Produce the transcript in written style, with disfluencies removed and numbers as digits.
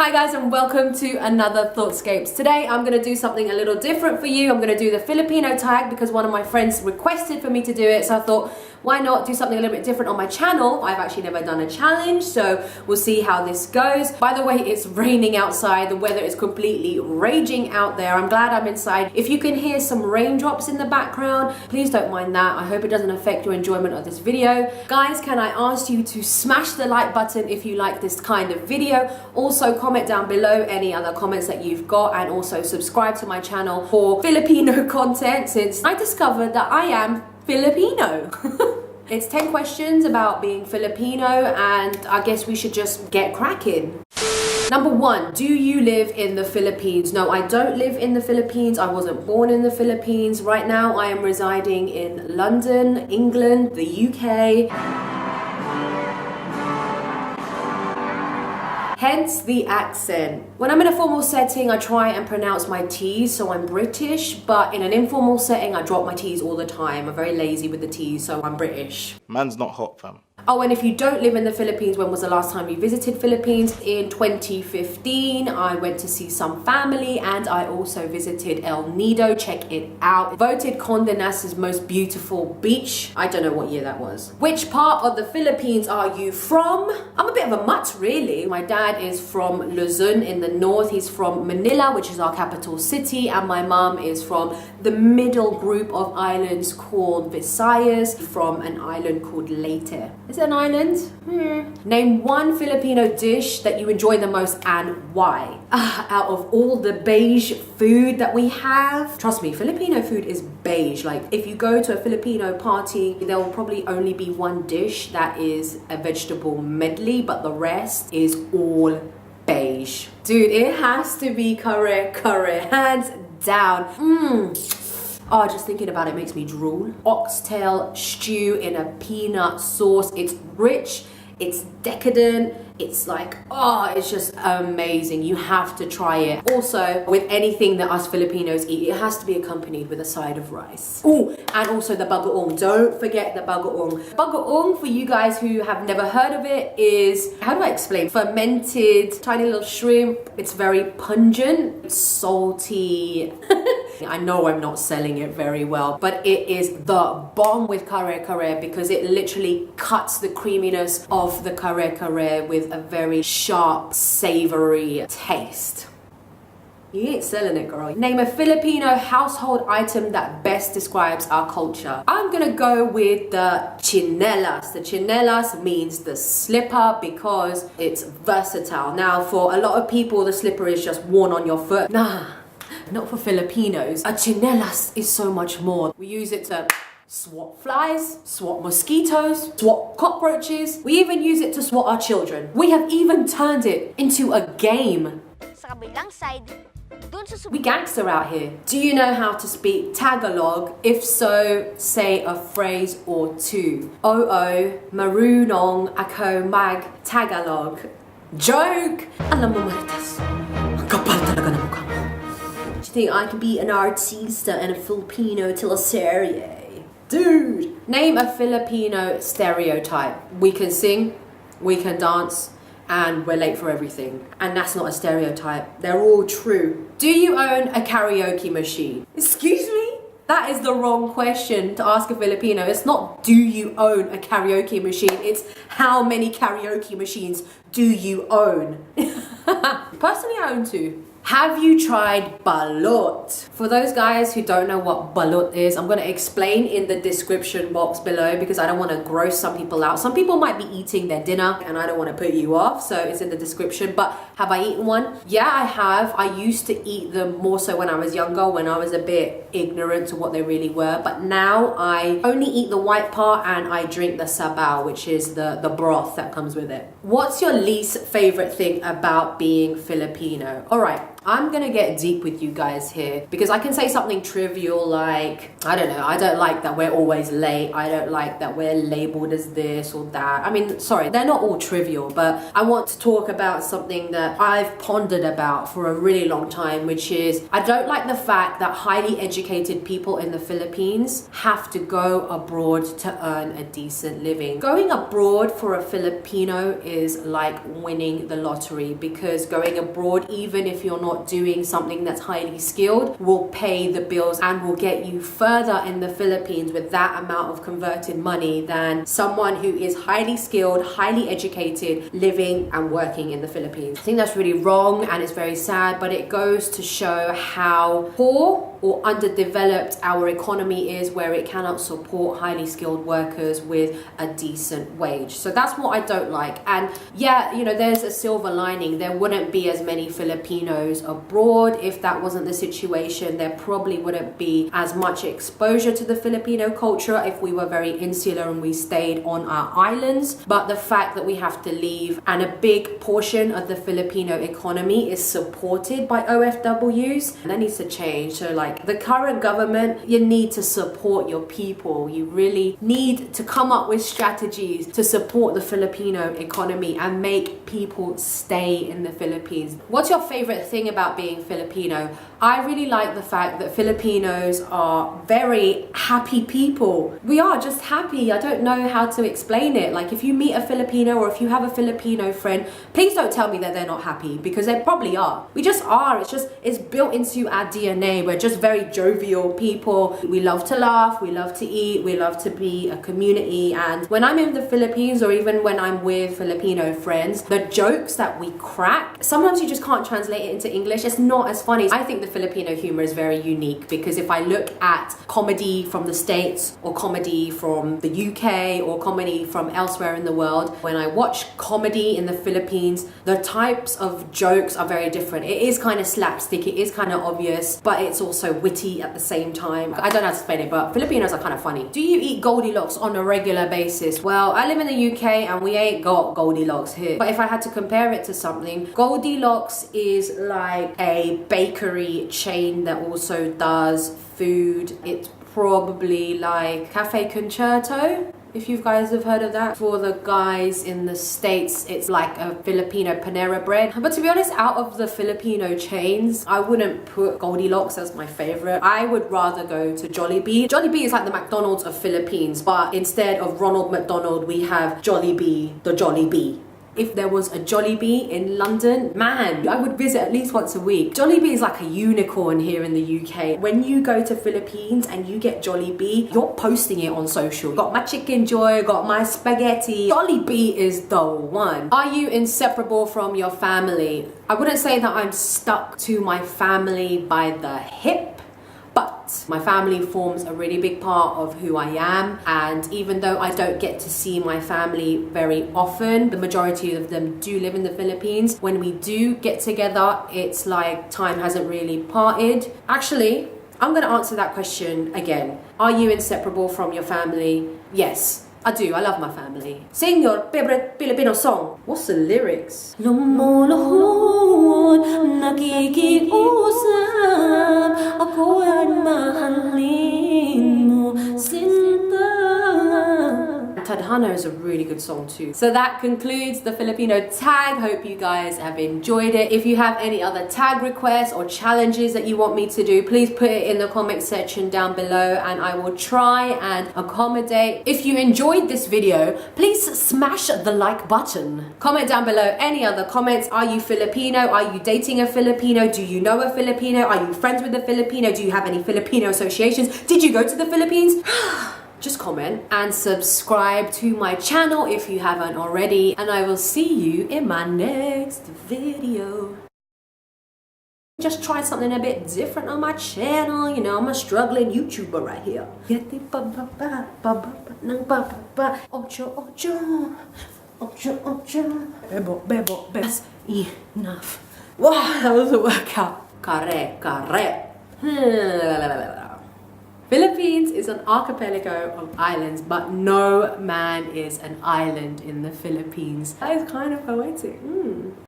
Hi guys and welcome to another Thoughtscapes. Today I'm going to do something a little different for you. I'm going to do the Filipino tag because one of my friends requested for me to do it, so I thought why not do something a little bit different on my channel. I've actually never done a challenge, so we'll see how this goes. By the way, it's raining outside. The weather is completely raging out there. I'm glad I'm inside. If you can hear some raindrops in the background, please don't mind that. I hope it doesn't affect your enjoyment of this video. Guys, can I ask you to smash the like button if you like this kind of video? Also comment down below any other comments that you've got, and also subscribe to my channel for Filipino content, since I discovered that I am Filipino. It's 10 questions about being Filipino, and I guess we should just get cracking. Number 1, do you live in the Philippines? No, I don't live in the Philippines. I wasn't born in the Philippines. Right now I am residing in London, England, the UK. Hence the accent. When I'm in a formal setting, I try and pronounce my T's, so I'm British, but in an informal setting, I drop my T's all the time. I'm very lazy with the T's, so I'm British. Man's not hot, fam. Oh, and if you don't live in the Philippines, when was the last time you visited Philippines? In 2015, I went to see some family, and I also visited El Nido. Check it out. Voted Condé Nast's most beautiful beach. I don't know what year that was. Which part of the Philippines are you from? I'm a bit of a mutt, really. My dad is from Luzon in the north. He's from Manila, which is our capital city, and my mom is from the middle group of islands called Visayas, from an island called Leyte. Is it an island? Name one Filipino dish that you enjoy the most and why. Out of all the beige food that we have, trust me, Filipino food is beige. Like, if you go to a Filipino party, there will probably only be one dish that is a vegetable medley, but the rest is all beige. Dude, it has to be curry, hands down. Oh, just thinking about it makes me drool. Oxtail stew in a peanut sauce. It's rich, it's decadent, it's like, oh, it's just amazing. You have to try it. Also, with anything that us Filipinos eat, it has to be accompanied with a side of rice. Oh, and also the bagoong. Don't forget the bagoong. Bagoong, for you guys who have never heard of it, is, how do I explain? Fermented, tiny little shrimp. It's very pungent, it's salty. I know I'm not selling it very well, but it is the bomb with kare because it literally cuts the creaminess of the kare with a very sharp, savory taste. You ain't selling it, girl. Name a Filipino household item that best describes our culture. I'm gonna go with the chinelas. The chinelas means the slipper because it's versatile. Now, for a lot of people, the slipper is just worn on your foot. Nah, not for Filipinos. A chinelas is so much more. We use it to swat flies, swat mosquitoes, swat cockroaches. We even use it to swat our children. We have even turned it into a game. Sa kabilang side, we gangster out here. Do you know how to speak Tagalog? If so, say a phrase or two. Oo, marunong ako mag Tagalog. Joke! Alam mo, Maritas, ang kapal talaga ng mukha mo. Do you think I can be an artista and a Filipino teleserie? Dude! Name a Filipino stereotype. We can sing, we can dance, and we're late for everything. And that's not a stereotype. They're all true. Do you own a karaoke machine? Excuse me? That is the wrong question to ask a Filipino. It's not do you own a karaoke machine, it's how many karaoke machines do you own? Personally, I own 2. Have you tried balut? For those guys who don't know what balut is, I'm going to explain in the description box below because I don't want to gross some people out. Some people might be eating their dinner and I don't want to put you off, so it's in the description. But have I eaten one? Yeah, I have. I used to eat them more so when I was younger, when I was a bit ignorant to what they really were. But now I only eat the white part and I drink the sabaw, which is the broth that comes with it. What's your least favorite thing about being Filipino? All right. I'm gonna get deep with you guys here because I can say something trivial like, I don't know, I don't like that we're always late. I don't like that we're labeled as this or that. I mean, sorry, they're not all trivial, but I want to talk about something that I've pondered about for a really long time, which is I don't like the fact that highly educated people in the Philippines have to go abroad to earn a decent living. Going abroad for a Filipino is like winning the lottery, because going abroad, even if you're not doing something that's highly skilled, will pay the bills and will get you further in the Philippines with that amount of converted money than someone who is highly skilled, highly educated, living and working in the Philippines. I think that's really wrong and it's very sad, but it goes to show how poor or underdeveloped our economy is, where it cannot support highly skilled workers with a decent wage. So that's what I don't like. And yeah, you know, there's a silver lining. There wouldn't be as many Filipinos abroad if that wasn't the situation. There probably wouldn't be as much exposure to the Filipino culture if we were very insular and we stayed on our islands. But the fact that we have to leave and a big portion of the Filipino economy is supported by OFWs, and that needs to change. So like, the current government, you need to support your people. You really need to come up with strategies to support the Filipino economy and make people stay in the Philippines. What's your favorite thing about being Filipino? I really like the fact that Filipinos are very happy people. We are just happy. I don't know how to explain it. Like, if you meet a Filipino or if you have a Filipino friend, please don't tell me that they're not happy, because they probably are. We just are. It's built into our DNA. We're just very jovial people. We love to laugh, we love to eat, we love to be a community. And when I'm in the Philippines, or even when I'm with Filipino friends, the jokes that we crack, sometimes you just can't translate it into English. It's not as funny. I think the Filipino humor is very unique, because if I look at comedy from the States or comedy from the UK or comedy from elsewhere in the world, when I watch comedy in the Philippines, the types of jokes are very different. It is kind of slapstick, it is kind of obvious, but it's also witty at the same time. I don't know how to explain it, but Filipinos are kind of funny. Do you eat Goldilocks on a regular basis? Well, I live in the UK and we ain't got Goldilocks here. But if I had to compare it to something, Goldilocks is like a bakery chain that also does food. It's probably like Cafe Concerto, if you guys have heard of that. For the guys in the States, it's like a Filipino Panera bread. But to be honest, out of the Filipino chains, I wouldn't put Goldilocks as my favorite. I would rather go to Jollibee. Jollibee is like the McDonald's of Philippines, but instead of Ronald McDonald, we have Jollibee, the Jollibee. If there was a Jollibee in London, man, I would visit at least once a week. Jollibee is like a unicorn here in the UK. When you go to Philippines and you get Jollibee, you're posting it on social. Got my chicken joy, got my spaghetti. Jollibee is the one. Are you inseparable from your family? I wouldn't say that I'm stuck to my family by the hip, but my family forms a really big part of who I am. And even though I don't get to see my family very often, the majority of them do live in the Philippines. When we do get together, it's like time hasn't really parted. Actually, I'm going to answer that question again. Are you inseparable from your family? Yes, I do. I love my family. Sing your favorite Filipino song. What's the lyrics? Lumuluhod, nakikiusap, ako ang mahalin mo, sinta. Tadhana is a really good song too. So that concludes the Filipino tag. Hope you guys have enjoyed it. If you have any other tag requests or challenges that you want me to do, please put it in the comment section down below and I will try and accommodate. If you enjoyed this video, please smash the like button. Comment down below any other comments. Are you Filipino? Are you dating a Filipino? Do you know a Filipino? Are you friends with a Filipino? Do you have any Filipino associations? Did you go to the Philippines? Just comment and subscribe to my channel if you haven't already, and I will see you in my next video. Just try something a bit different on my channel. You know, I'm a struggling YouTuber right here. That's enough. Wow, that was a workout. Kare. Philippines is an archipelago of islands, but no man is an island in the Philippines. That is kind of poetic.